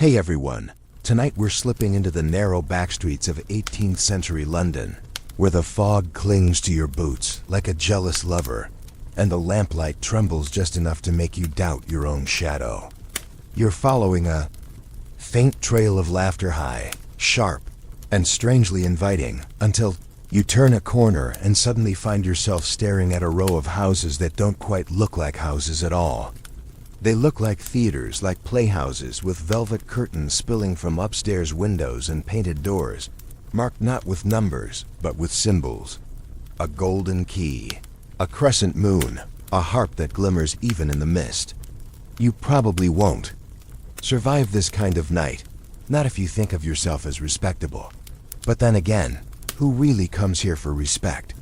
Hey everyone, tonight we're slipping into the narrow backstreets of 18th century London, where the fog clings to your boots like a jealous lover, and the lamplight trembles just enough to make you doubt your own shadow. You're following a faint trail of laughter, high, sharp, and strangely inviting, until you turn a corner and suddenly find yourself staring at a row of houses that don't quite look like houses at all. They look like theaters, like playhouses, with velvet curtains spilling from upstairs windows and painted doors, marked not with numbers, but with symbols. A golden key, a crescent moon, a harp that glimmers even in the mist. You probably won't survive this kind of night, not if you think of yourself as respectable. But then again, who really comes here for respect?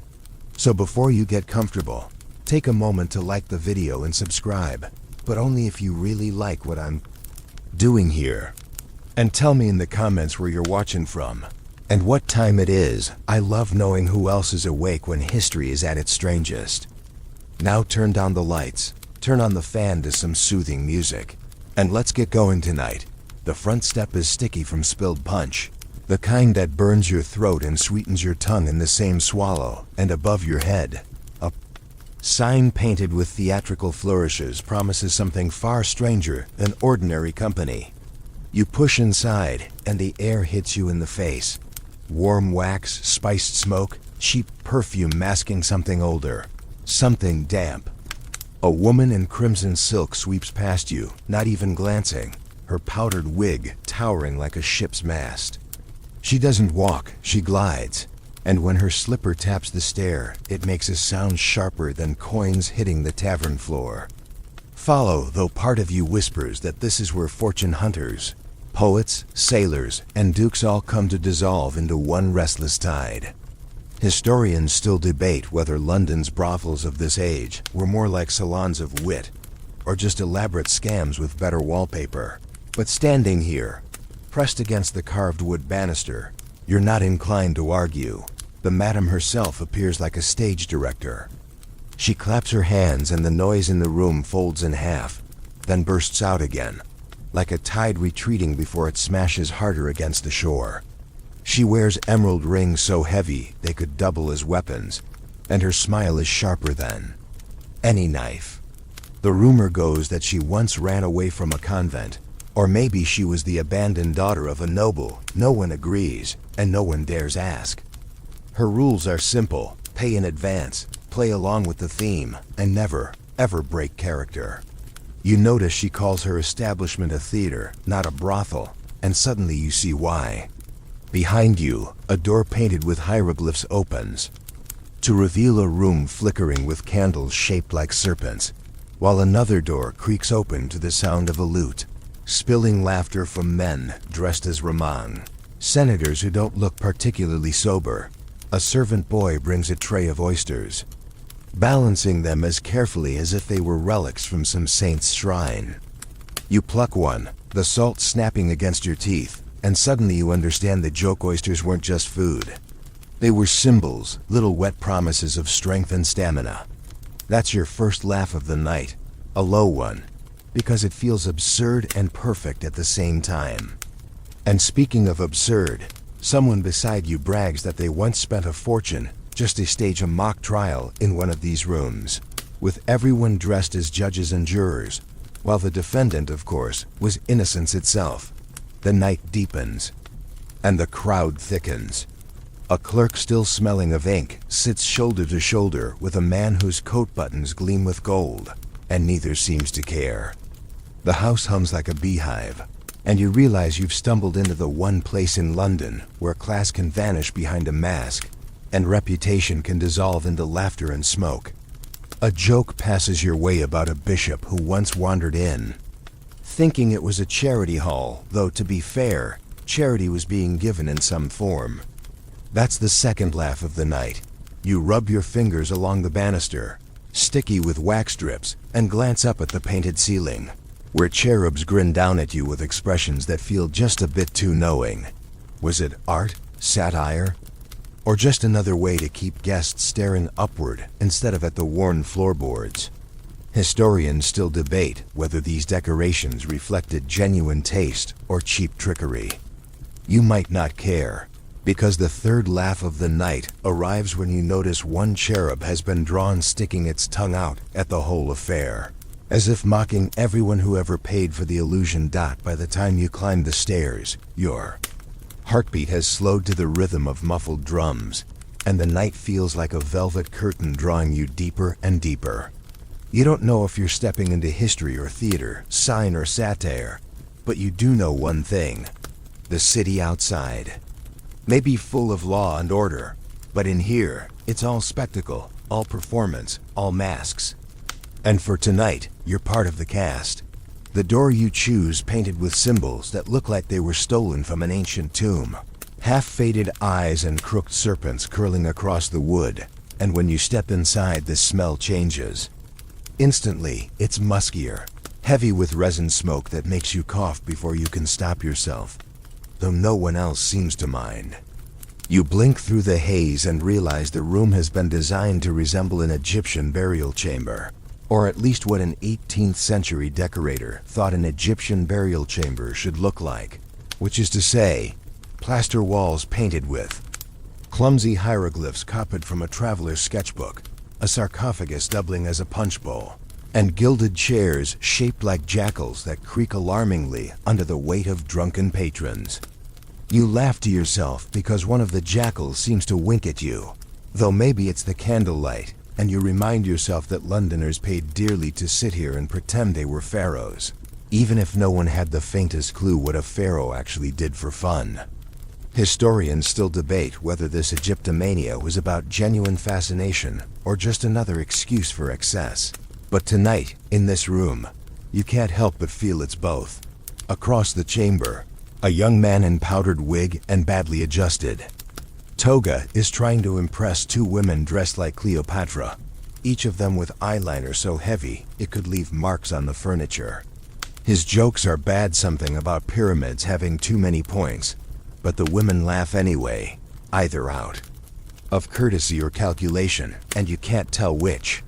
So before you get comfortable, take a moment to like the video and subscribe, but only if you really like what I'm doing here. And tell me in the comments where you're watching from, and what time it is. I love knowing who else is awake when history is at its strangest. Now turn down the lights, turn on the fan to some soothing music, and let's get going tonight. The front step is sticky from spilled punch, the kind that burns your throat and sweetens your tongue in the same swallow, and above your head, a sign painted with theatrical flourishes promises something far stranger than ordinary company. You push inside, and the air hits you in the face. Warm wax, spiced smoke, cheap perfume masking something older, something damp. A woman in crimson silk sweeps past you, not even glancing, her powdered wig towering like a ship's mast. She doesn't walk, she glides, and when her slipper taps the stair, it makes a sound sharper than coins hitting the tavern floor. Follow, though part of you whispers that this is where fortune hunters, poets, sailors, and dukes all come to dissolve into one restless tide. Historians still debate whether London's brothels of this age were more like salons of wit, or just elaborate scams with better wallpaper. But standing here, pressed against the carved wood banister, you're not inclined to argue. The madam herself appears like a stage director. She claps her hands and the noise in the room folds in half, then bursts out again, like a tide retreating before it smashes harder against the shore. She wears emerald rings so heavy they could double as weapons, and her smile is sharper than any knife. The rumor goes that she once ran away from a convent, or maybe she was the abandoned daughter of a noble. No one agrees, and no one dares ask. Her rules are simple: pay in advance, play along with the theme, and never, ever break character. You notice she calls her establishment a theater, not a brothel, and suddenly you see why. Behind you, a door painted with hieroglyphs opens, to reveal a room flickering with candles shaped like serpents, while another door creaks open to the sound of a lute. Spilling laughter from men dressed as Raman, senators who don't look particularly sober. A servant boy brings a tray of oysters, balancing them as carefully as if they were relics from some saint's shrine. You pluck one, the salt snapping against your teeth, and suddenly you understand the joke. Oysters weren't just food. They were symbols, little wet promises of strength and stamina. That's your first laugh of the night, a low one, because it feels absurd and perfect at the same time. And speaking of absurd, someone beside you brags that they once spent a fortune just to stage a mock trial in one of these rooms, with everyone dressed as judges and jurors, while the defendant, of course, was innocence itself. The night deepens, and the crowd thickens. A clerk still smelling of ink sits shoulder to shoulder with a man whose coat buttons gleam with gold, and neither seems to care. The house hums like a beehive, and you realize you've stumbled into the one place in London where class can vanish behind a mask, and reputation can dissolve into laughter and smoke. A joke passes your way about a bishop who once wandered in, thinking it was a charity hall, though to be fair, charity was being given in some form. That's the second laugh of the night. You rub your fingers along the banister, sticky with wax drips, and glance up at the painted ceiling, where cherubs grin down at you with expressions that feel just a bit too knowing. Was it art, satire, or just another way to keep guests staring upward instead of at the worn floorboards? Historians still debate whether these decorations reflected genuine taste or cheap trickery. You might not care, because the third laugh of the night arrives when you notice one cherub has been drawn sticking its tongue out at the whole affair, as if mocking everyone who ever paid for the illusion. By the time you climb the stairs, your heartbeat has slowed to the rhythm of muffled drums, and the night feels like a velvet curtain drawing you deeper and deeper. You don't know if you're stepping into history or theater, sign or satire, but you do know one thing: the city outside may be full of law and order, but in here, it's all spectacle, all performance, all masks. And for tonight, you're part of the cast. The door you choose painted with symbols that look like they were stolen from an ancient tomb. Half-faded eyes and crooked serpents curling across the wood, and when you step inside, the smell changes. Instantly, it's muskier, heavy with resin smoke that makes you cough before you can stop yourself, though no one else seems to mind. You blink through the haze and realize the room has been designed to resemble an Egyptian burial chamber, or at least what an 18th century decorator thought an Egyptian burial chamber should look like, which is to say, plaster walls painted with clumsy hieroglyphs copied from a traveler's sketchbook, a sarcophagus doubling as a punch bowl, and gilded chairs shaped like jackals that creak alarmingly under the weight of drunken patrons. You laugh to yourself because one of the jackals seems to wink at you, though maybe it's the candlelight, and you remind yourself that Londoners paid dearly to sit here and pretend they were pharaohs, even if no one had the faintest clue what a pharaoh actually did for fun. Historians still debate whether this Egyptomania was about genuine fascination or just another excuse for excess. But tonight, in this room, you can't help but feel it's both. Across the chamber, a young man in powdered wig and badly adjusted toga is trying to impress two women dressed like Cleopatra, each of them with eyeliner so heavy it could leave marks on the furniture. His jokes are bad, something about pyramids having too many points, but the women laugh anyway, either out of courtesy or calculation, and you can't tell which.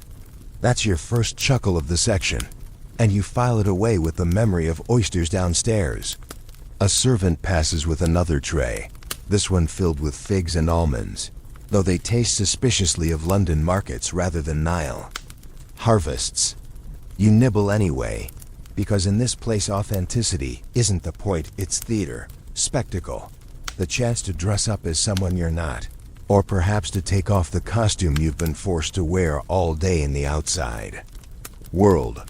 That's your first chuckle of the section, and you file it away with the memory of oysters downstairs. A servant passes with another tray, this one filled with figs and almonds, though they taste suspiciously of London markets rather than Nile harvests. You nibble anyway, because in this place authenticity isn't the point, it's theater, spectacle, the chance to dress up as someone you're not, or perhaps to take off the costume you've been forced to wear all day in the outside world.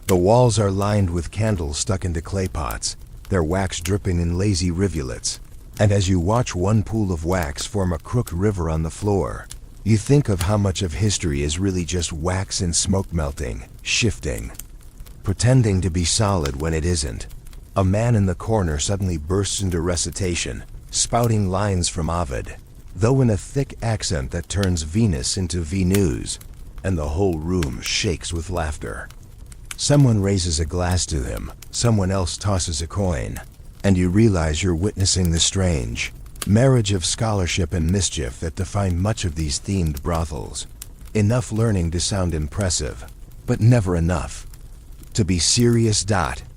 The walls are lined with candles stuck into clay pots, their wax dripping in lazy rivulets, and as you watch one pool of wax form a crooked river on the floor, you think of how much of history is really just wax and smoke melting, shifting, pretending to be solid when it isn't. A man in the corner suddenly bursts into recitation, spouting lines from Ovid, though in a thick accent that turns Venus into Venus, and the whole room shakes with laughter. Someone raises a glass to him, someone else tosses a coin, and you realize you're witnessing the strange marriage of scholarship and mischief that define much of these themed brothels. Enough learning to sound impressive, but never enough to be serious.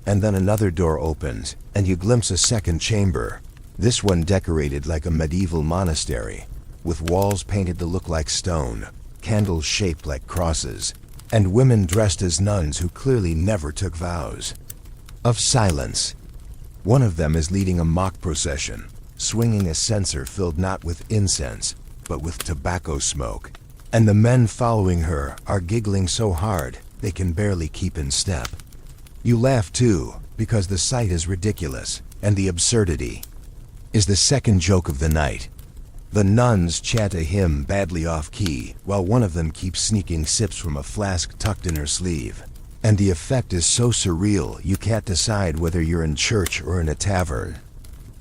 And then another door opens, and you glimpse a second chamber, this one decorated like a medieval monastery, with walls painted to look like stone, candles shaped like crosses, and women dressed as nuns who clearly never took vows of silence. One of them is leading a mock procession, swinging a censer filled not with incense, but with tobacco smoke, and the men following her are giggling so hard they can barely keep in step. You laugh too, because the sight is ridiculous, and the absurdity is the second joke of the night. The nuns chant a hymn badly off-key, while one of them keeps sneaking sips from a flask tucked in her sleeve. And the effect is so surreal you can't decide whether you're in church or in a tavern.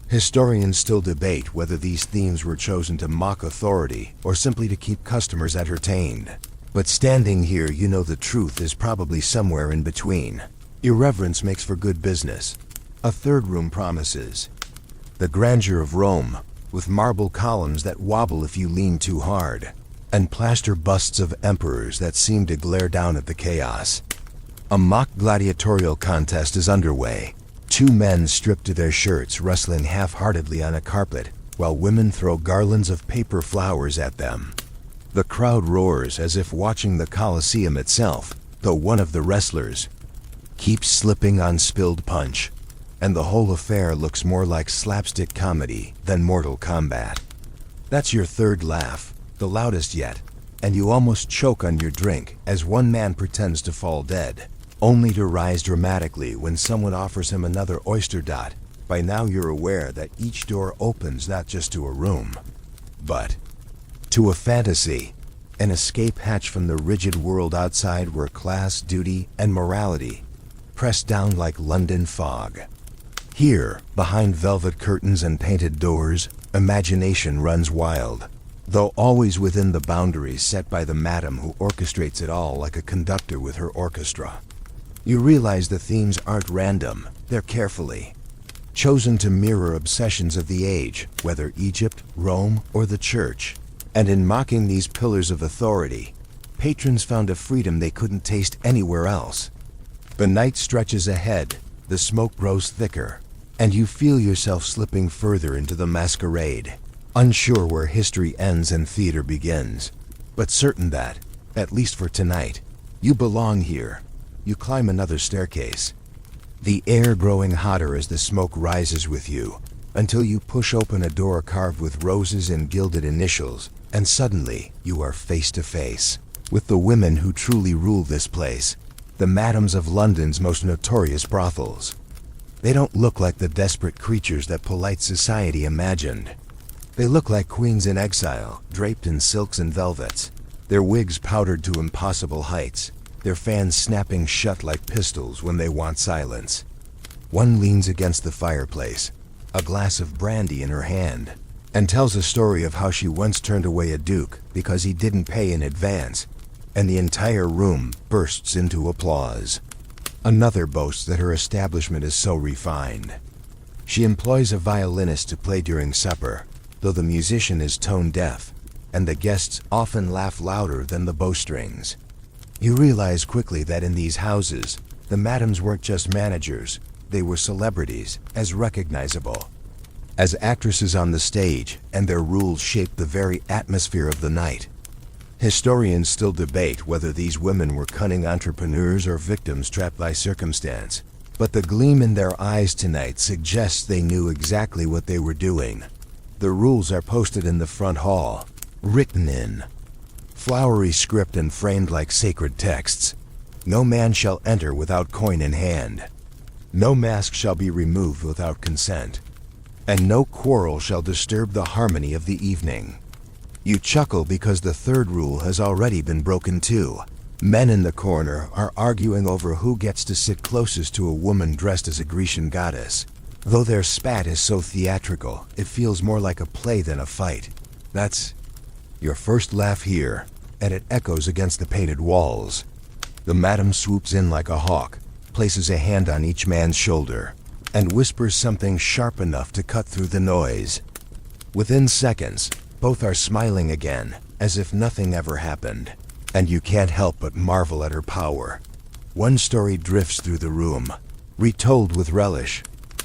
Historians still debate whether these themes were chosen to mock authority or simply to keep customers entertained. But standing here, you know the truth is probably somewhere in between. Irreverence makes for good business. A third room promises the grandeur of Rome, with marble columns that wobble if you lean too hard. and plaster busts of emperors that seem to glare down at the chaos. A mock gladiatorial contest is underway. Two men stripped to their shirts wrestling half-heartedly on a carpet, while women throw garlands of paper flowers at them. The crowd roars as if watching the Colosseum itself, though one of the wrestlers keeps slipping on spilled punch, and the whole affair looks more like slapstick comedy than Mortal Kombat. That's your third laugh, the loudest yet, and you almost choke on your drink as one man pretends to fall dead, only to rise dramatically when someone offers him another oyster dot. By now you're aware that each door opens not just to a room, but to a fantasy, an escape hatch from the rigid world outside where class, duty, and morality press down like London fog. Here, behind velvet curtains and painted doors, imagination runs wild, though always within the boundaries set by the madam who orchestrates it all like a conductor with her orchestra. You realize the themes aren't random, they're carefully chosen to mirror obsessions of the age, whether Egypt, Rome, or the church. And in mocking these pillars of authority, patrons found a freedom they couldn't taste anywhere else. The night stretches ahead, the smoke grows thicker, and you feel yourself slipping further into the masquerade, unsure where history ends and theater begins, but certain that, at least for tonight, you belong here. You climb another staircase, the air growing hotter as the smoke rises with you, until you push open a door carved with roses and gilded initials, and suddenly you are face to face with the women who truly rule this place, the madams of London's most notorious brothels. They don't look like the desperate creatures that polite society imagined. They look like queens in exile, draped in silks and velvets, their wigs powdered to impossible heights, their fans snapping shut like pistols when they want silence. One leans against the fireplace, a glass of brandy in her hand, and tells a story of how she once turned away a duke because he didn't pay in advance, and the entire room bursts into applause. Another boasts that her establishment is so refined. She employs a violinist to play during supper, though the musician is tone deaf, and the guests often laugh louder than the bowstrings. You realize quickly that in these houses, the madams weren't just managers, they were celebrities, as recognizable as actresses on the stage, and their rules shaped the very atmosphere of the night. Historians still debate whether these women were cunning entrepreneurs or victims trapped by circumstance, but the gleam in their eyes tonight suggests they knew exactly what they were doing. The rules are posted in the front hall, written in flowery script and framed like sacred texts. No man shall enter without coin in hand. No mask shall be removed without consent. And no quarrel shall disturb the harmony of the evening. You chuckle because the third rule has already been broken too. Men in the corner are arguing over who gets to sit closest to a woman dressed as a Grecian goddess. Though their spat is so theatrical, it feels more like a play than a fight. That's your first laugh here, and it echoes against the painted walls. The madam swoops in like a hawk, places a hand on each man's shoulder, and whispers something sharp enough to cut through the noise. Within seconds, both are smiling again, as if nothing ever happened, and you can't help but marvel at her power. One story drifts through the room, retold with relish.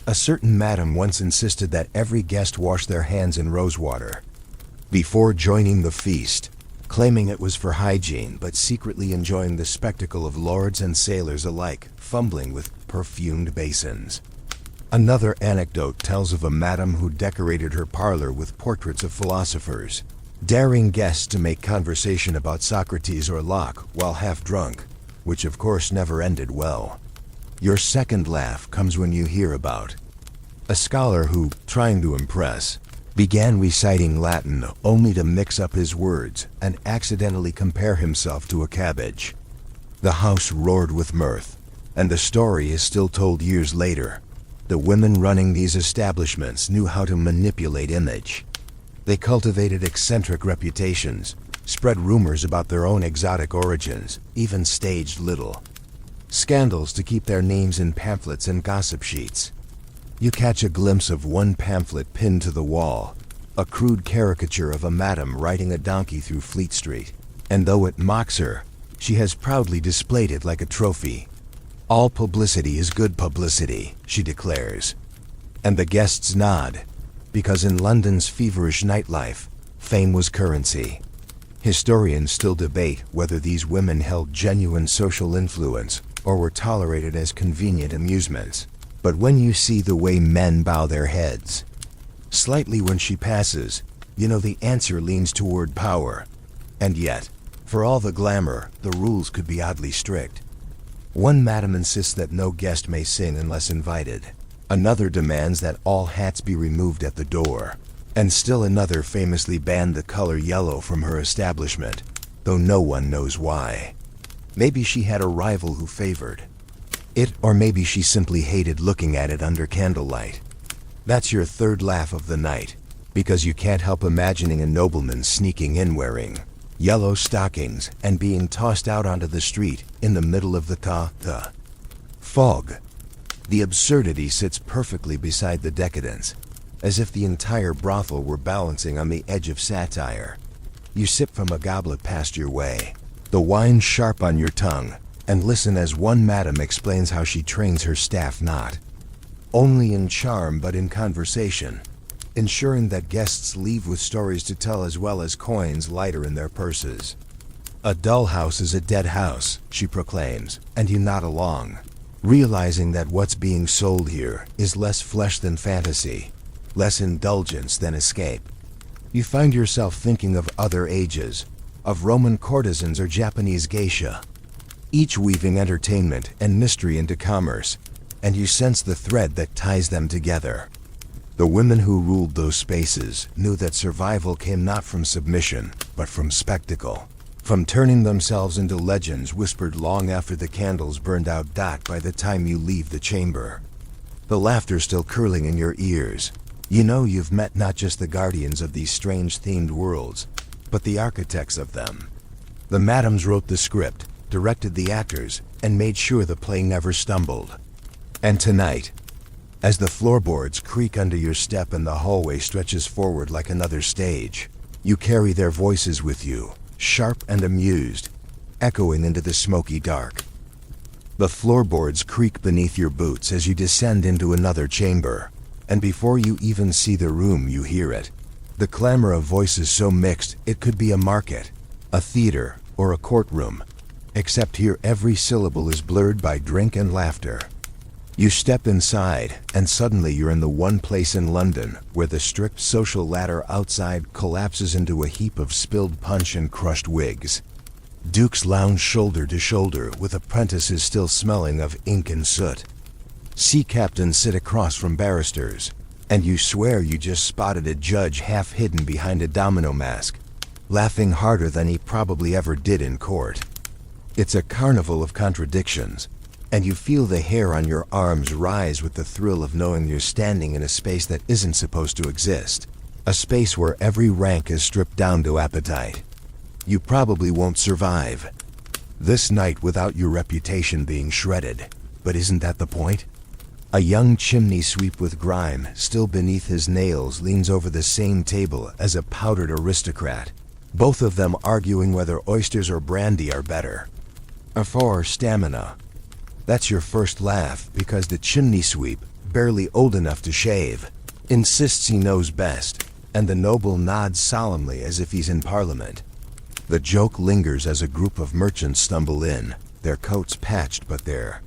A certain madam once insisted that every guest wash their hands in rosewater before joining the feast, claiming it was for hygiene, but secretly enjoying the spectacle of lords and sailors alike fumbling with perfumed basins. Another anecdote tells of a madam who decorated her parlor with portraits of philosophers, daring guests to make conversation about Socrates or Locke while half drunk, which of course never ended well. Your second laugh comes when you hear about a scholar who, trying to impress, began reciting Latin only to mix up his words and accidentally compare himself to a cabbage. The house roared with mirth, and the story is still told years later. The women running these establishments knew how to manipulate image. They cultivated eccentric reputations, spread rumors about their own exotic origins, even staged little scandals to keep their names in pamphlets and gossip sheets. You catch a glimpse of one pamphlet pinned to the wall, a crude caricature of a madam riding a donkey through Fleet Street, and though it mocks her, she has proudly displayed it like a trophy. "All publicity is good publicity," she declares. And the guests nod, because in London's feverish nightlife, fame was currency. Historians still debate whether these women held genuine social influence or were tolerated as convenient amusements. But when you see the way men bow their heads slightly when she passes, you know the answer leans toward power. And yet, for all the glamour, the rules could be oddly strict. One madam insists that no guest may sing unless invited. Another demands that all hats be removed at the door. And still another famously banned the color yellow from her establishment, though no one knows why. Maybe she had a rival who favored it, or maybe she simply hated looking at it under candlelight. That's your third laugh of the night, because you can't help imagining a nobleman sneaking in wearing yellow stockings and being tossed out onto the street in the middle of the fog. The absurdity sits perfectly beside the decadence, as if the entire brothel were balancing on the edge of satire. You sip from a goblet past your way, the wine sharp on your tongue, and listen as one madam explains how she trains her staff not only in charm but in conversation, ensuring that guests leave with stories to tell as well as coins lighter in their purses. "A dull house is a dead house," she proclaims, and you nod along, realizing that what's being sold here is less flesh than fantasy, less indulgence than escape. You find yourself thinking of other ages, of Roman courtesans or Japanese geisha, each weaving entertainment and mystery into commerce, and you sense the thread that ties them together. The women who ruled those spaces knew that survival came not from submission, but from spectacle, from turning themselves into legends whispered long after the candles burned out. By the time you leave the chamber, the laughter still curling in your ears, you know you've met not just the guardians of these strange themed worlds, but the architects of them. The madams wrote the script, directed the actors, and made sure the play never stumbled. And tonight, as the floorboards creak under your step and the hallway stretches forward like another stage, you carry their voices with you, sharp and amused, echoing into the smoky dark. The floorboards creak beneath your boots as you descend into another chamber, and before you even see the room you hear it. The clamor of voices so mixed it could be a market, a theater, or a courtroom, except here every syllable is blurred by drink and laughter. You step inside, and suddenly you're in the one place in London where the strict social ladder outside collapses into a heap of spilled punch and crushed wigs. Dukes lounge shoulder to shoulder with apprentices still smelling of ink and soot. Sea captains sit across from barristers, and you swear you just spotted a judge half hidden behind a domino mask, laughing harder than he probably ever did in court. It's a carnival of contradictions, and you feel the hair on your arms rise with the thrill of knowing you're standing in a space that isn't supposed to exist, a space where every rank is stripped down to appetite. You probably won't survive this night without your reputation being shredded, but isn't that the point? A young chimney sweep with grime still beneath his nails leans over the same table as a powdered aristocrat, both of them arguing whether oysters or brandy are better. For stamina. That's your first laugh because the chimney sweep, barely old enough to shave, insists he knows best, and the noble nods solemnly as if he's in Parliament. The joke lingers as a group of merchants stumble in, their coats patched but their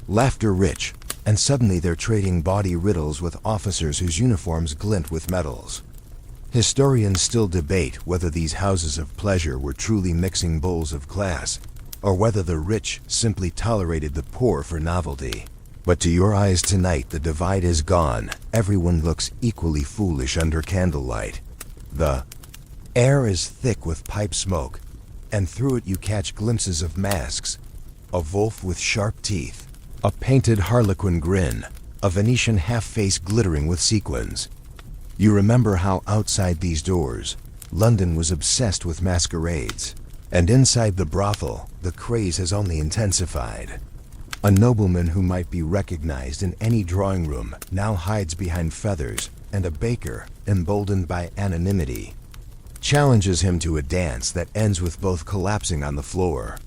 laughter rich, and suddenly they're trading bawdy riddles with officers whose uniforms glint with medals. Historians still debate whether these houses of pleasure were truly mixing bowls of class, or whether the rich simply tolerated the poor for novelty. But to your eyes tonight the divide is gone. Everyone looks equally foolish under candlelight. The air is thick with pipe smoke, and through it you catch glimpses of masks, a wolf with sharp teeth, a painted harlequin grin, a Venetian half-face glittering with sequins. You remember how outside these doors, London was obsessed with masquerades, and inside the brothel, the craze has only intensified. A nobleman who might be recognized in any drawing room now hides behind feathers and a baker, emboldened by anonymity, challenges him to a dance that ends with both collapsing on the floor.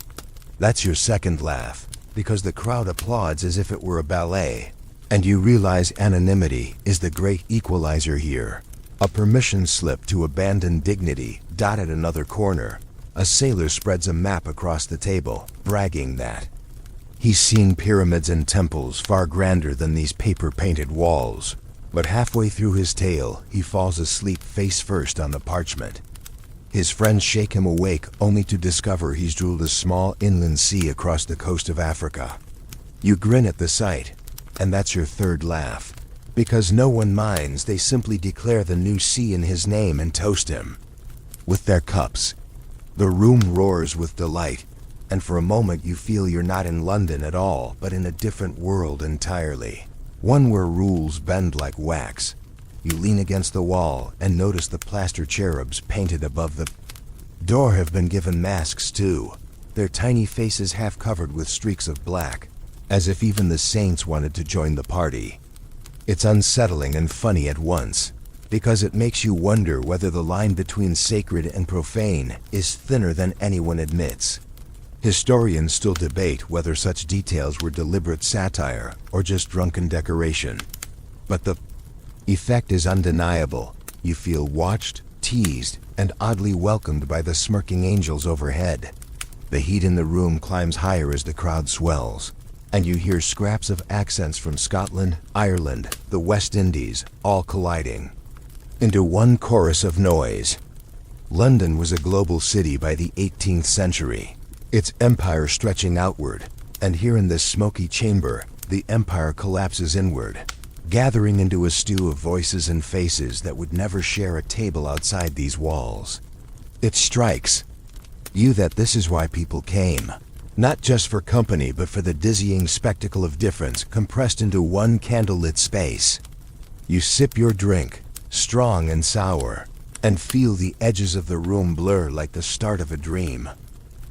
That's your second laugh, because the crowd applauds as if it were a ballet, and you realize anonymity is the great equalizer here. A permission slip to abandon dignity dotted another corner. A sailor spreads a map across the table, bragging that he's seen pyramids and temples far grander than these paper-painted walls. But halfway through his tale, he falls asleep face first on the parchment. His friends shake him awake only to discover he's drooled a small inland sea across the coast of Africa. You grin at the sight, and that's your third laugh. Because no one minds, they simply declare the new sea in his name and toast him with their cups. The room roars with delight, and for a moment you feel you're not in London at all, but in a different world entirely. One where rules bend like wax. You lean against the wall and notice the plaster cherubs painted above the door have been given masks too, their tiny faces half covered with streaks of black, as if even the saints wanted to join the party. It's unsettling and funny at once, because it makes you wonder whether the line between sacred and profane is thinner than anyone admits. Historians still debate whether such details were deliberate satire or just drunken decoration. But the effect is undeniable. You feel watched, teased, and oddly welcomed by the smirking angels overhead. The heat in the room climbs higher as the crowd swells, and you hear scraps of accents from Scotland, Ireland, the West Indies, all colliding into one chorus of noise. London was a global city by the 18th century, its empire stretching outward, and here in this smoky chamber, the empire collapses inward, gathering into a stew of voices and faces that would never share a table outside these walls. It strikes you that this is why people came, not just for company but for the dizzying spectacle of difference compressed into one candlelit space. You sip your drink, strong and sour, and feel the edges of the room blur like the start of a dream.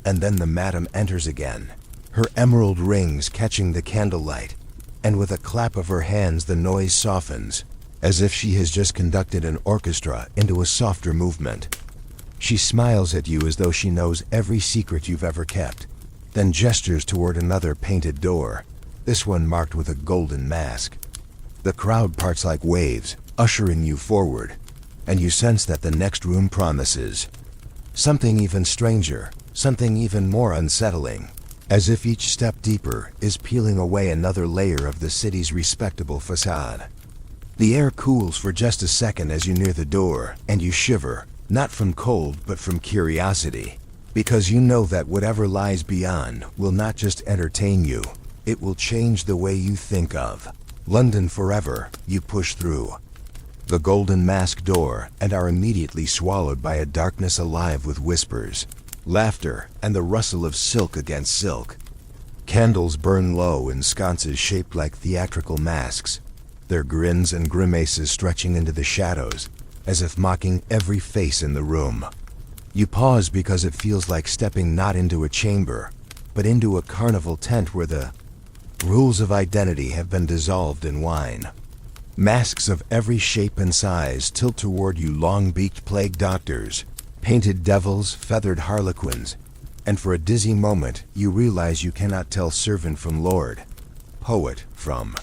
And then the madam enters again, her emerald rings catching the candlelight, and with a clap of her hands the noise softens, as if she has just conducted an orchestra into a softer movement. She smiles at you as though she knows every secret you've ever kept, then gestures toward another painted door, this one marked with a golden mask. The crowd parts like waves, ushering you forward, and you sense that the next room promises something even stranger, something even more unsettling, as if each step deeper is peeling away another layer of the city's respectable facade. The air cools for just a second as you near the door, and you shiver, not from cold but from curiosity, because you know that whatever lies beyond will not just entertain you, it will change the way you think of London forever. You push through the golden mask door and are immediately swallowed by a darkness alive with whispers, laughter, and the rustle of silk against silk. Candles burn low in sconces shaped like theatrical masks, their grins and grimaces stretching into the shadows, as if mocking every face in the room. You pause because it feels like stepping not into a chamber, but into a carnival tent where the rules of identity have been dissolved in wine. Masks of every shape and size tilt toward you, long-beaked plague doctors, painted devils, feathered harlequins, and for a dizzy moment you realize you cannot tell servant from lord, poet from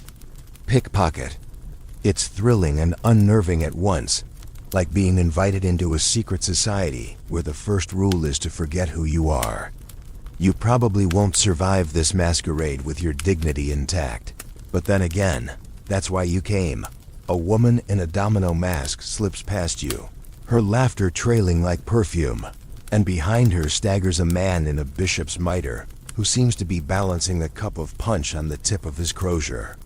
pickpocket. It's thrilling and unnerving at once, like being invited into a secret society where the first rule is to forget who you are. You probably won't survive this masquerade with your dignity intact, but then again, that's why you came. A woman in a domino mask slips past you, her laughter trailing like perfume, and behind her staggers a man in a bishop's mitre, who seems to be balancing a cup of punch on the tip of his crozier.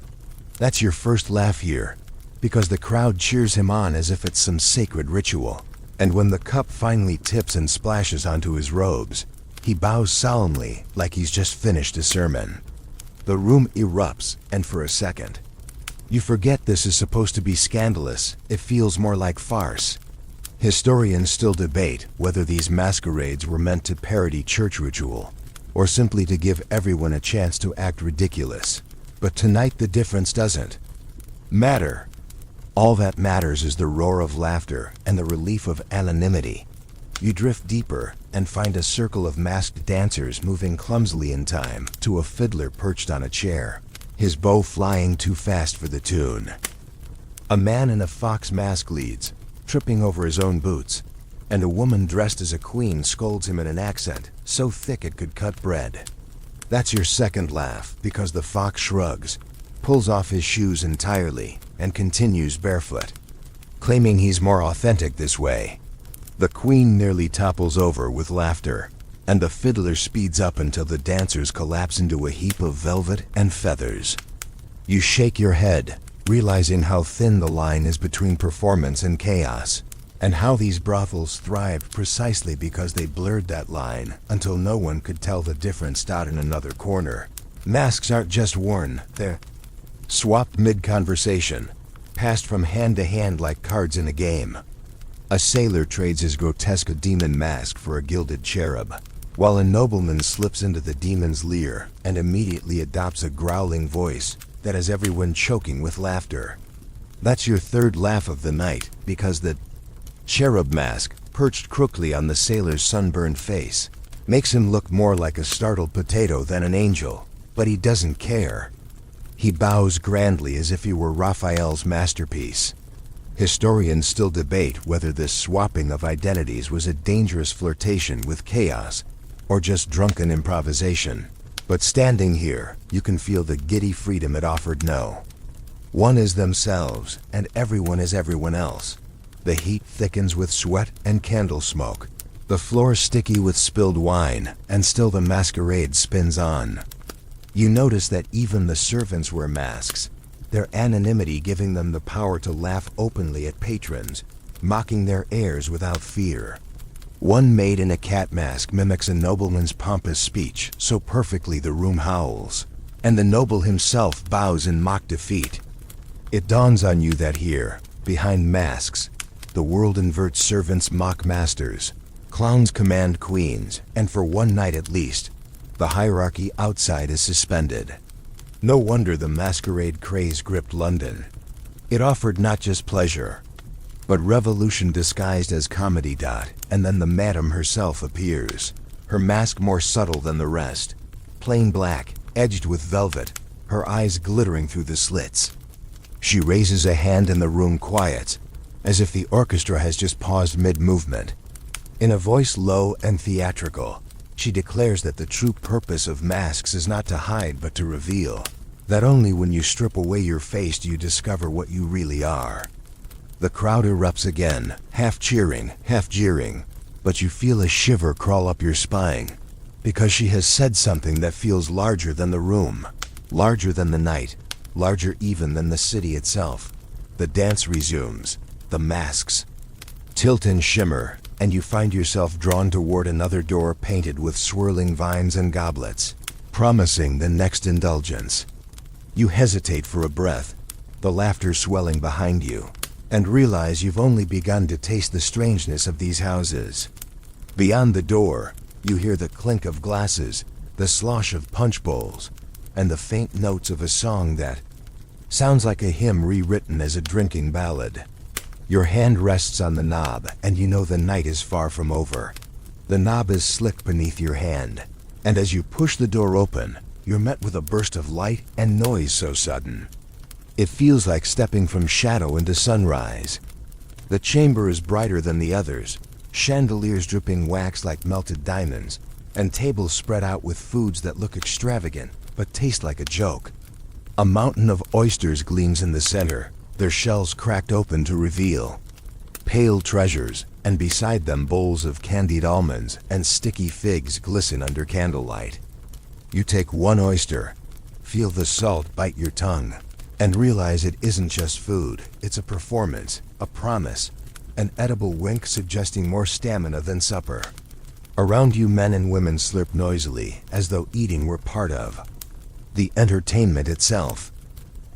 That's your first laugh here, because the crowd cheers him on as if it's some sacred ritual, and when the cup finally tips and splashes onto his robes, he bows solemnly like he's just finished a sermon. The room erupts, and for a second, you forget this is supposed to be scandalous. It feels more like farce. Historians still debate whether these masquerades were meant to parody church ritual, or simply to give everyone a chance to act ridiculous. But tonight the difference doesn't matter. All that matters is the roar of laughter and the relief of anonymity. You drift deeper and find a circle of masked dancers moving clumsily in time to a fiddler perched on a chair, his bow flying too fast for the tune. A man in a fox mask leads, tripping over his own boots, and a woman dressed as a queen scolds him in an accent so thick it could cut bread. That's your second laugh, because the fox shrugs, pulls off his shoes entirely, and continues barefoot, claiming he's more authentic this way. The queen nearly topples over with laughter, and the fiddler speeds up until the dancers collapse into a heap of velvet and feathers. You shake your head, realizing how thin the line is between performance and chaos, and how these brothels thrived precisely because they blurred that line until no one could tell the difference out in another corner. Masks aren't just worn, they're swapped mid-conversation, passed from hand to hand like cards in a game. A sailor trades his grotesque demon mask for a gilded cherub, while a nobleman slips into the demon's leer and immediately adopts a growling voice that has everyone choking with laughter. That's your third laugh of the night, because the cherub mask, perched crookily on the sailor's sunburned face, makes him look more like a startled potato than an angel, but he doesn't care. He bows grandly as if he were Raphael's masterpiece. Historians still debate whether this swapping of identities was a dangerous flirtation with chaos or just drunken improvisation. But standing here, you can feel the giddy freedom it offered. No. One is themselves, and everyone is everyone else. The heat thickens with sweat and candle smoke. The floor sticky with spilled wine, and still the masquerade spins on. You notice that even the servants wear masks, their anonymity giving them the power to laugh openly at patrons, mocking their airs without fear. One maid in a cat mask mimics a nobleman's pompous speech so perfectly the room howls, and the noble himself bows in mock defeat. It dawns on you that here, behind masks, the world inverts servants mock masters, clowns command queens, and for one night at least, the hierarchy outside is suspended. No wonder the masquerade craze gripped London. It offered not just pleasure, but revolution disguised as comedy. And then the madam herself appears, her mask more subtle than the rest, plain black, edged with velvet, her eyes glittering through the slits. She raises a hand and the room quiets, as if the orchestra has just paused mid-movement. In a voice low and theatrical, she declares that the true purpose of masks is not to hide but to reveal, that only when you strip away your face do you discover what you really are. The crowd erupts again, half cheering, half jeering, but you feel a shiver crawl up your spine, because she has said something that feels larger than the room, larger than the night, larger even than the city itself. The dance resumes, the masks tilt and shimmer, and you find yourself drawn toward another door painted with swirling vines and goblets, promising the next indulgence. You hesitate for a breath, the laughter swelling behind you, and realize you've only begun to taste the strangeness of these houses. Beyond the door, you hear the clink of glasses, the slosh of punch bowls, and the faint notes of a song that sounds like a hymn rewritten as a drinking ballad. Your hand rests on the knob, and you know the night is far from over. The knob is slick beneath your hand, and as you push the door open, you're met with a burst of light and noise so sudden. It feels like stepping from shadow into sunrise. The chamber is brighter than the others, chandeliers dripping wax like melted diamonds, and tables spread out with foods that look extravagant but taste like a joke. A mountain of oysters gleams in the center, their shells cracked open to reveal pale treasures, and beside them bowls of candied almonds and sticky figs glisten under candlelight. You take one oyster, feel the salt bite your tongue, and realize it isn't just food, it's a performance, a promise, an edible wink suggesting more stamina than supper. Around you men and women slurp noisily, as though eating were part of the entertainment itself.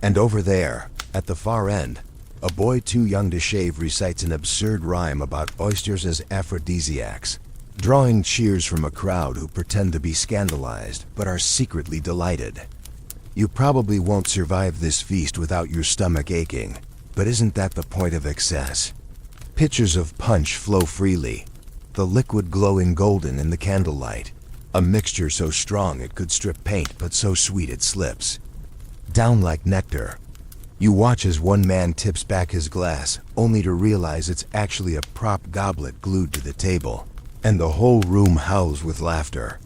And over there, at the far end, a boy too young to shave recites an absurd rhyme about oysters as aphrodisiacs, drawing cheers from a crowd who pretend to be scandalized but are secretly delighted. You probably won't survive this feast without your stomach aching, But isn't that the point of excess? Pitchers of punch flow freely, the liquid glowing golden in the candlelight, a mixture so strong it could strip paint but so sweet it slips. Down like nectar. You watch as one man tips back his glass, only to realize it's actually a prop goblet glued to the table, and the whole room howls with laughter.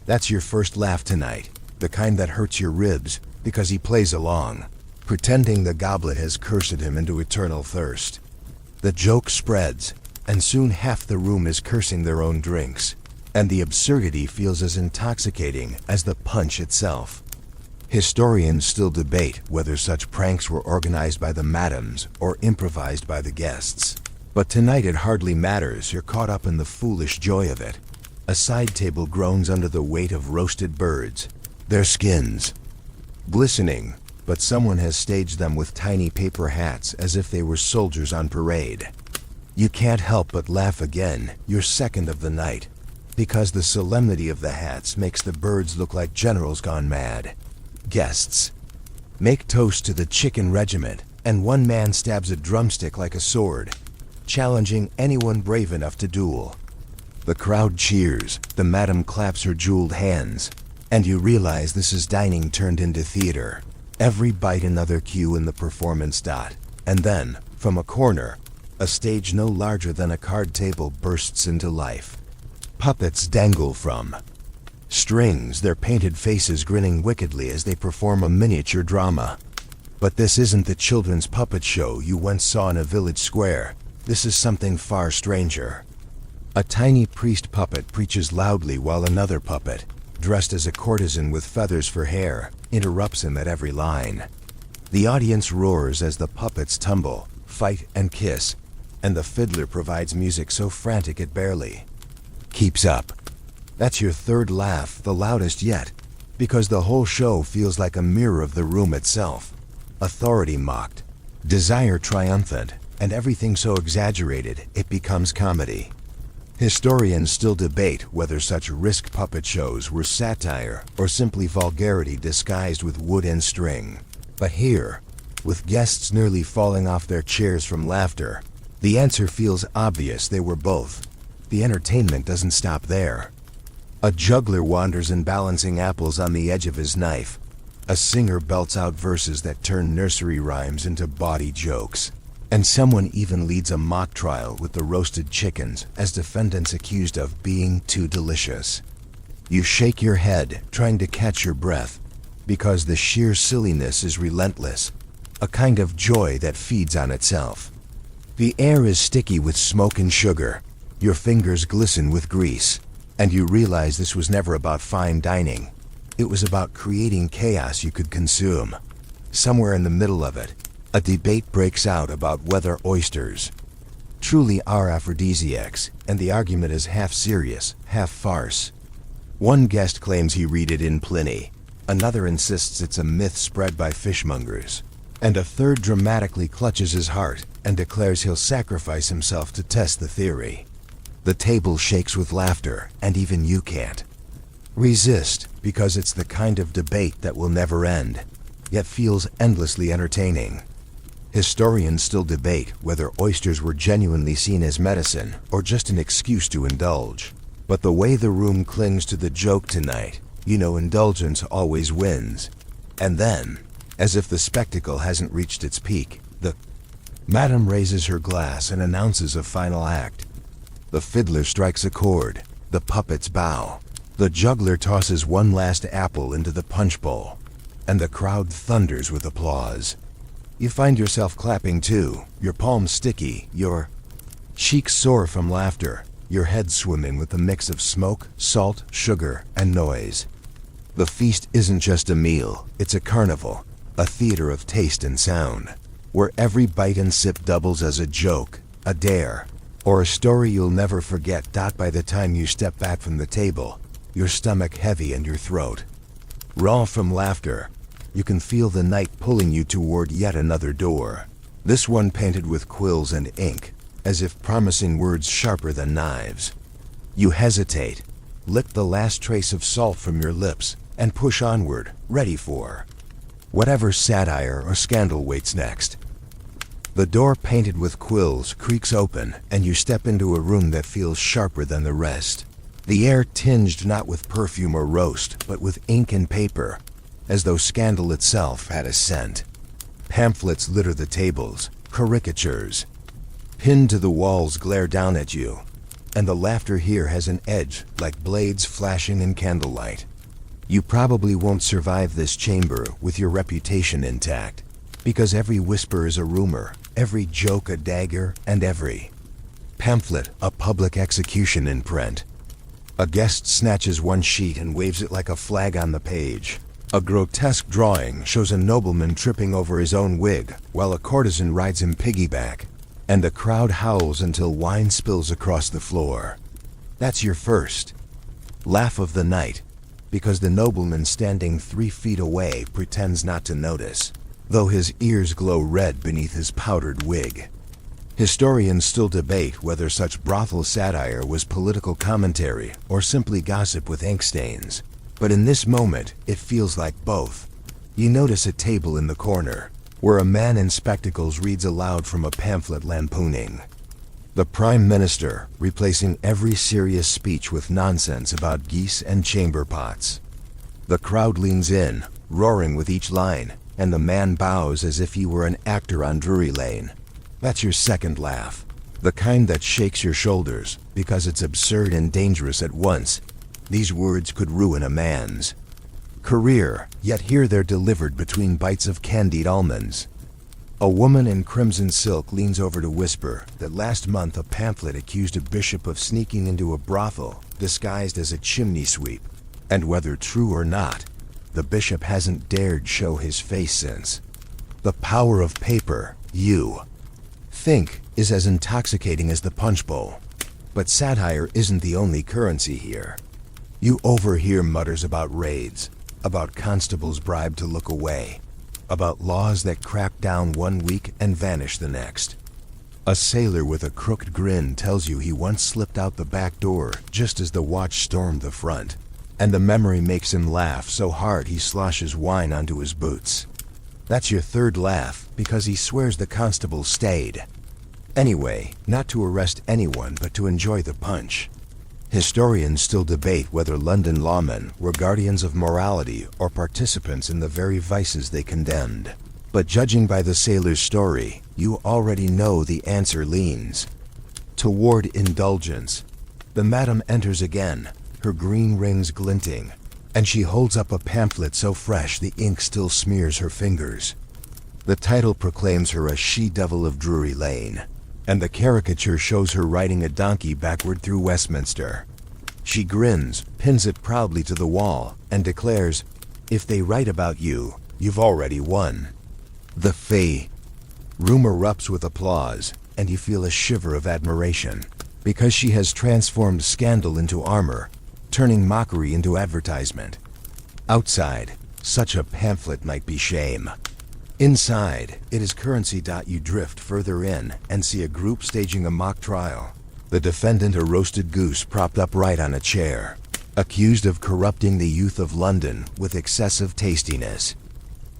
That's your first laugh tonight, the kind that hurts your ribs because he plays along, pretending the goblet has cursed him into eternal thirst. The joke spreads, and soon half the room is cursing their own drinks, and the absurdity feels as intoxicating as the punch itself. Historians still debate whether such pranks were organized by the madams or improvised by the guests. But tonight it hardly matters, you're caught up in the foolish joy of it. A side table groans under the weight of roasted birds, their skins glistening, but someone has staged them with tiny paper hats as if they were soldiers on parade. You can't help but laugh again, your second of the night, because the solemnity of the hats makes the birds look like generals gone mad. Guests make toast to the chicken regiment, and one man stabs a drumstick like a sword, challenging anyone brave enough to duel. The crowd cheers, the madam claps her jeweled hands, and you realize this is dining turned into theater. Every bite another cue in the performance dot, and then, from a corner, a stage no larger than a card table bursts into life. Puppets dangle from strings, their painted faces grinning wickedly as they perform a miniature drama. But this isn't the children's puppet show you once saw in a village square. This is something far stranger. A tiny priest puppet preaches loudly while another puppet, dressed as a courtesan with feathers for hair, interrupts him at every line. The audience roars as the puppets tumble, fight, and kiss, and the fiddler provides music so frantic it barely keeps up. That's your third laugh, the loudest yet, because the whole show feels like a mirror of the room itself. Authority mocked, desire triumphant, and everything so exaggerated it becomes comedy. Historians still debate whether such risk puppet shows were satire or simply vulgarity disguised with wood and string. But here, with guests nearly falling off their chairs from laughter, the answer feels obvious: they were both. The entertainment doesn't stop there. A juggler wanders in balancing apples on the edge of his knife. A singer belts out verses that turn nursery rhymes into bawdy jokes. And someone even leads a mock trial with the roasted chickens as defendants accused of being too delicious. You shake your head, trying to catch your breath, because the sheer silliness is relentless, a kind of joy that feeds on itself. The air is sticky with smoke and sugar, your fingers glisten with grease, and you realize this was never about fine dining. It was about creating chaos you could consume. Somewhere in the middle of it, a debate breaks out about whether oysters truly are aphrodisiacs, and the argument is half serious, half farce. One guest claims he read it in Pliny, another insists it's a myth spread by fishmongers, and a third dramatically clutches his heart and declares he'll sacrifice himself to test the theory. The table shakes with laughter, and even you can't resist, because it's the kind of debate that will never end, yet feels endlessly entertaining. Historians still debate whether oysters were genuinely seen as medicine or just an excuse to indulge. But the way the room clings to the joke tonight, you know indulgence always wins. And then, as if the spectacle hasn't reached its peak, the madam raises her glass and announces a final act. The fiddler strikes a chord, the puppets bow, the juggler tosses one last apple into the punch bowl, and the crowd thunders with applause. You find yourself clapping too, your palms sticky, your cheeks sore from laughter, your head swimming with a mix of smoke, salt, sugar, and noise. The feast isn't just a meal, it's a carnival, a theater of taste and sound, where every bite and sip doubles as a joke, a dare, or a story you'll never forget. By the time you step back from the table, your stomach heavy and your throat raw from laughter, you can feel the night pulling you toward yet another door, this one painted with quills and ink, as if promising words sharper than knives. You hesitate, lick the last trace of salt from your lips, and push onward, ready for whatever satire or scandal waits next. The door painted with quills creaks open, and you step into a room that feels sharper than the rest. The air tinged not with perfume or roast, but with ink and paper, as though scandal itself had a scent. Pamphlets litter the tables, caricatures pinned to the walls glare down at you, and the laughter here has an edge like blades flashing in candlelight. You probably won't survive this chamber with your reputation intact, because every whisper is a rumor, every joke a dagger, and every pamphlet a public execution in print. A guest snatches one sheet and waves it like a flag on the page. A grotesque drawing shows a nobleman tripping over his own wig, while a courtesan rides him piggyback, and the crowd howls until wine spills across the floor. That's your first laugh of the night, because the nobleman standing 3 feet away pretends not to notice, though his ears glow red beneath his powdered wig. Historians still debate whether such brothel satire was political commentary or simply gossip with ink stains. But in this moment, it feels like both. You notice a table in the corner, where a man in spectacles reads aloud from a pamphlet lampooning the Prime Minister, replacing every serious speech with nonsense about geese and chamber pots. The crowd leans in, roaring with each line, and the man bows as if he were an actor on Drury Lane. That's your second laugh, the kind that shakes your shoulders, because it's absurd and dangerous at once. These words could ruin a man's career, yet here they're delivered between bites of candied almonds. A woman in crimson silk leans over to whisper that last month a pamphlet accused a bishop of sneaking into a brothel disguised as a chimney sweep, and whether true or not, the bishop hasn't dared show his face since. The power of paper, you think, is as intoxicating as the punch bowl. But satire isn't the only currency here. You overhear mutters about raids, about constables bribed to look away, about laws that crack down one week and vanish the next. A sailor with a crooked grin tells you he once slipped out the back door just as the watch stormed the front, and the memory makes him laugh so hard he sloshes wine onto his boots. That's your third laugh, because he swears the constable stayed. Anyway, not to arrest anyone but to enjoy the punch. Historians still debate whether London lawmen were guardians of morality or participants in the very vices they condemned. But judging by the sailor's story, you already know the answer leans toward indulgence. The madam enters again, her green rings glinting, and she holds up a pamphlet so fresh the ink still smears her fingers. The title proclaims her a she-devil of Drury Lane, and the caricature shows her riding a donkey backward through Westminster. She grins, pins it proudly to the wall, and declares, "If they write about you, you've already won." The room erupts with applause, and you feel a shiver of admiration, because she has transformed scandal into armor, turning mockery into advertisement. Outside, such a pamphlet might be shame. Inside, it is currency. You drift further in and see a group staging a mock trial. The defendant, a roasted goose propped upright on a chair, accused of corrupting the youth of London with excessive tastiness.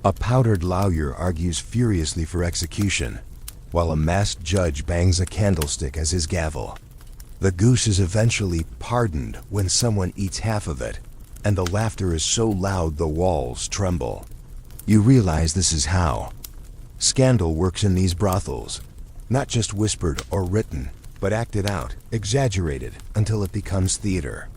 A powdered lawyer argues furiously for execution, while a masked judge bangs a candlestick as his gavel. The goose is eventually pardoned when someone eats half of it, and the laughter is so loud the walls tremble. You realize this is how scandal works in these brothels. Not just whispered or written, but acted out, exaggerated, until it becomes theater.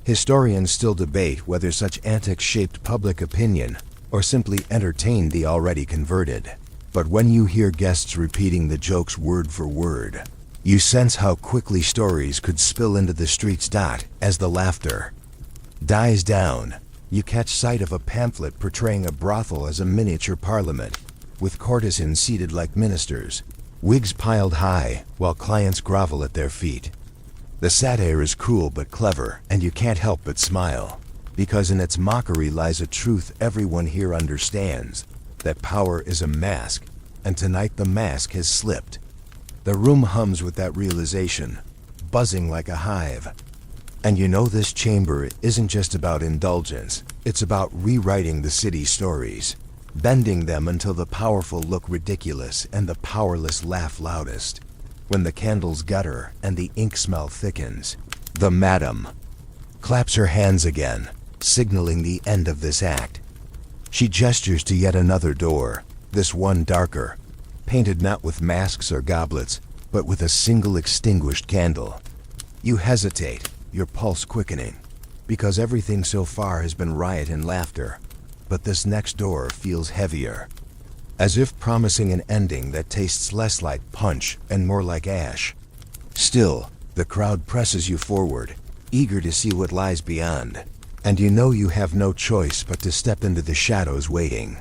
Historians still debate whether such antics shaped public opinion or simply entertained the already converted. But when you hear guests repeating the jokes word for word, you sense how quickly stories could spill into the streets. As the laughter dies down, you catch sight of a pamphlet portraying a brothel as a miniature parliament, with courtesans seated like ministers, wigs piled high, while clients grovel at their feet. The satire is cruel but clever, and you can't help but smile, because in its mockery lies a truth everyone here understands, that power is a mask, and tonight the mask has slipped. The room hums with that realization, buzzing like a hive. And you know this chamber isn't just about indulgence, it's about rewriting the city's stories. bending them until the powerful look ridiculous and the powerless laugh loudest. When the candles gutter and the ink smell thickens, the madam claps her hands again, signaling the end of this act. She gestures to yet another door, this one darker, painted not with masks or goblets, but with a single extinguished candle. You hesitate, your pulse quickening, because everything so far has been riot and laughter, but this next door feels heavier, as if promising an ending that tastes less like punch and more like ash. Still, the crowd presses you forward, eager to see what lies beyond, and you know you have no choice but to step into the shadows waiting.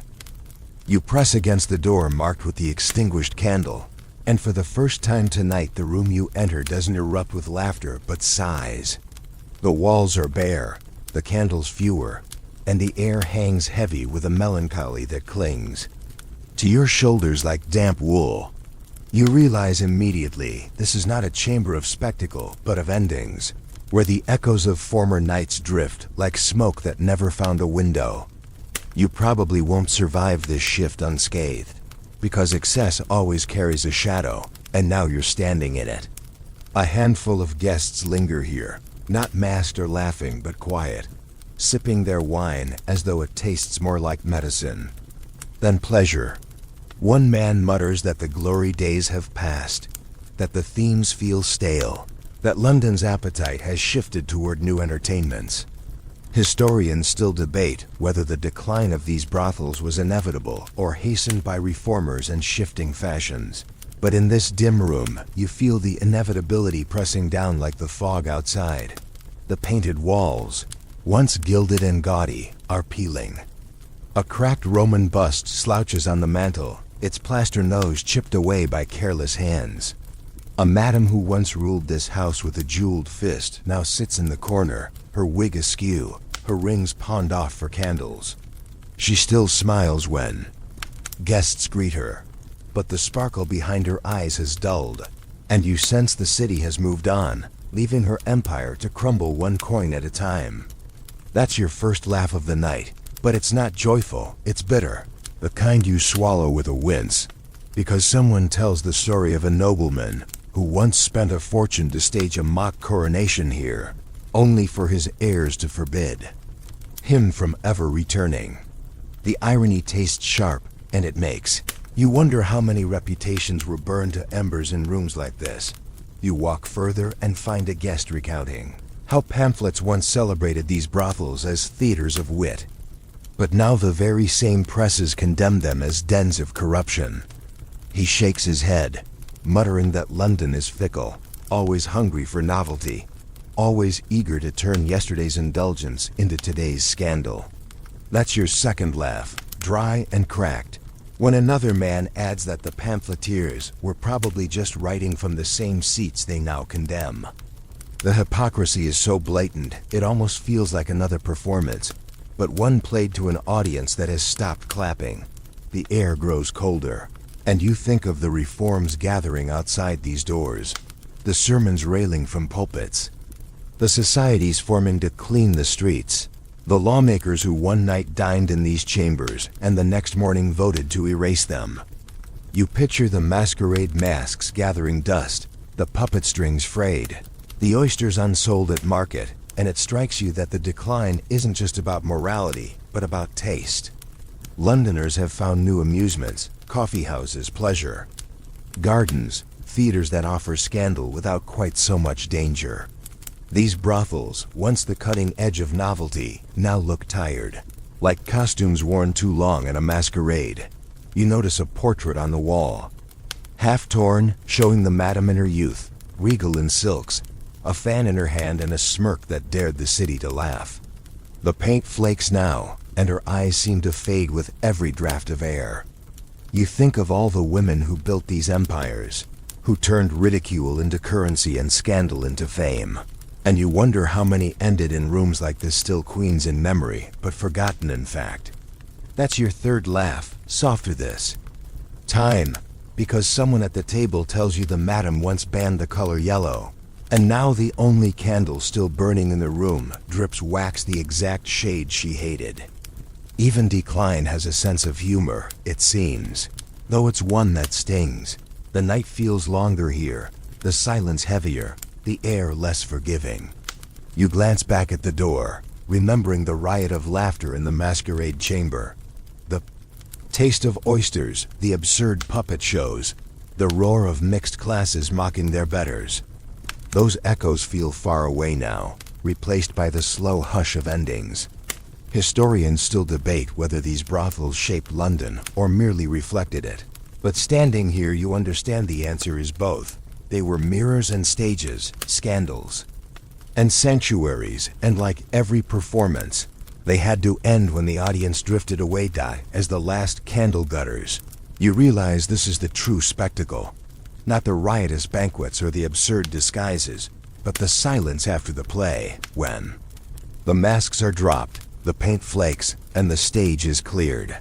You press against the door marked with the extinguished candle, and for the first time tonight the room you enter doesn't erupt with laughter but sighs. The walls are bare, the candles fewer, and the air hangs heavy with a melancholy that clings to your shoulders like damp wool. You realize immediately this is not a chamber of spectacle but of endings, where the echoes of former nights drift like smoke that never found a window. You probably won't survive this shift unscathed, because excess always carries a shadow, and now you're standing in it. A handful of guests linger here, not masked or laughing but quiet, sipping their wine as though it tastes more like medicine than pleasure. One man mutters that the glory days have passed, that the themes feel stale, that London's appetite has shifted toward new entertainments. Historians still debate whether the decline of these brothels was inevitable or hastened by reformers and shifting fashions. But in this dim room, you feel the inevitability pressing down like the fog outside. The painted walls, once gilded and gaudy, are peeling. A cracked Roman bust slouches on the mantel, its plaster nose chipped away by careless hands. A madam who once ruled this house with a jeweled fist now sits in the corner, her wig askew, her rings pawned off for candles. She still smiles when guests greet her, but the sparkle behind her eyes has dulled, and you sense the city has moved on, leaving her empire to crumble one coin at a time. That's your first laugh of the night, but it's not joyful, it's bitter, the kind you swallow with a wince, because someone tells the story of a nobleman who once spent a fortune to stage a mock coronation here, only for his heirs to forbid him from ever returning. The irony tastes sharp, and it makes you wonder how many reputations were burned to embers in rooms like this. You walk further and find a guest recounting how pamphlets once celebrated these brothels as theaters of wit, but now the very same presses condemn them as dens of corruption. He shakes his head, muttering that London is fickle, always hungry for novelty, always eager to turn yesterday's indulgence into today's scandal. That's your second laugh, dry and cracked, when another man adds that the pamphleteers were probably just writing from the same seats they now condemn. The hypocrisy is so blatant, it almost feels like another performance, but one played to an audience that has stopped clapping. The air grows colder, and you think of the reforms gathering outside these doors, the sermons railing from pulpits, the societies forming to clean the streets, the lawmakers who one night dined in these chambers and the next morning voted to erase them. You picture the masquerade masks gathering dust, the puppet strings frayed, the oysters unsold at market, and it strikes you that the decline isn't just about morality, but about taste. Londoners have found new amusements, coffee houses, pleasure, gardens, theaters that offer scandal without quite so much danger. These brothels, once the cutting edge of novelty, now look tired, like costumes worn too long at a masquerade. You notice a portrait on the wall, half torn, showing the madam in her youth, regal in silks, a fan in her hand and a smirk that dared the city to laugh. The paint flakes now, and her eyes seem to fade with every draft of air. You think of all the women who built these empires, who turned ridicule into currency and scandal into fame. And you wonder how many ended in rooms like this, still queens in memory, but forgotten in fact. That's your third laugh, softer this time, because someone at the table tells you the madam once banned the color yellow, and now the only candle still burning in the room drips wax the exact shade she hated. Even decline has a sense of humor, it seems. Though it's one that stings. The night feels longer here, the silence heavier, the air less forgiving. You glance back at the door, remembering the riot of laughter in the masquerade chamber. The taste of oysters, the absurd puppet shows, the roar of mixed classes mocking their betters. Those echoes feel far away now, replaced by the slow hush of endings. Historians still debate whether these brothels shaped London or merely reflected it. But standing here, you understand the answer is both. They were mirrors and stages, scandals, and sanctuaries, and like every performance, they had to end when the audience drifted away as the last candle gutters. You realize this is the true spectacle. Not the riotous banquets or the absurd disguises, but the silence after the play, when the masks are dropped, the paint flakes, and the stage is cleared.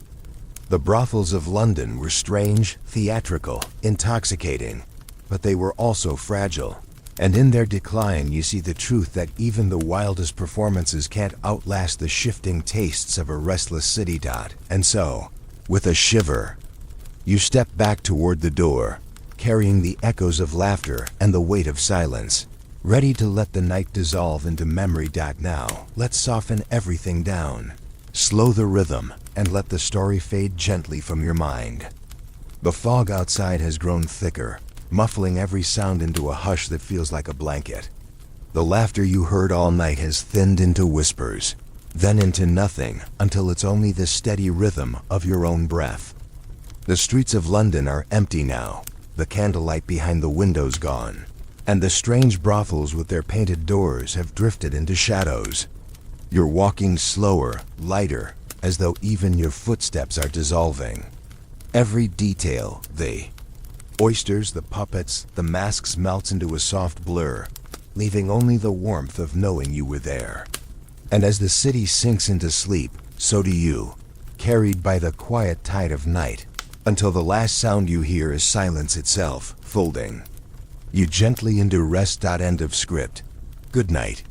The brothels of London were strange, theatrical, intoxicating, but they were also fragile. And in their decline you see the truth that even the wildest performances can't outlast the shifting tastes of a restless city. And so, with a shiver, you step back toward the door, carrying the echoes of laughter and the weight of silence, ready to let the night dissolve into memory. Now, let's soften everything down. Slow the rhythm, and let the story fade gently from your mind. The fog outside has grown thicker, muffling every sound into a hush that feels like a blanket. The laughter you heard all night has thinned into whispers, then into nothing, until it's only the steady rhythm of your own breath. The streets of London are empty now, the candlelight behind the windows gone, and the strange brothels with their painted doors have drifted into shadows. You're walking slower, lighter, as though even your footsteps are dissolving. Every detail, the oysters, the puppets, the masks melts into a soft blur, leaving only the warmth of knowing you were there. And as the city sinks into sleep, so do you, carried by the quiet tide of night, until the last sound you hear is silence itself, folding you gently into rest. End of script. Good night.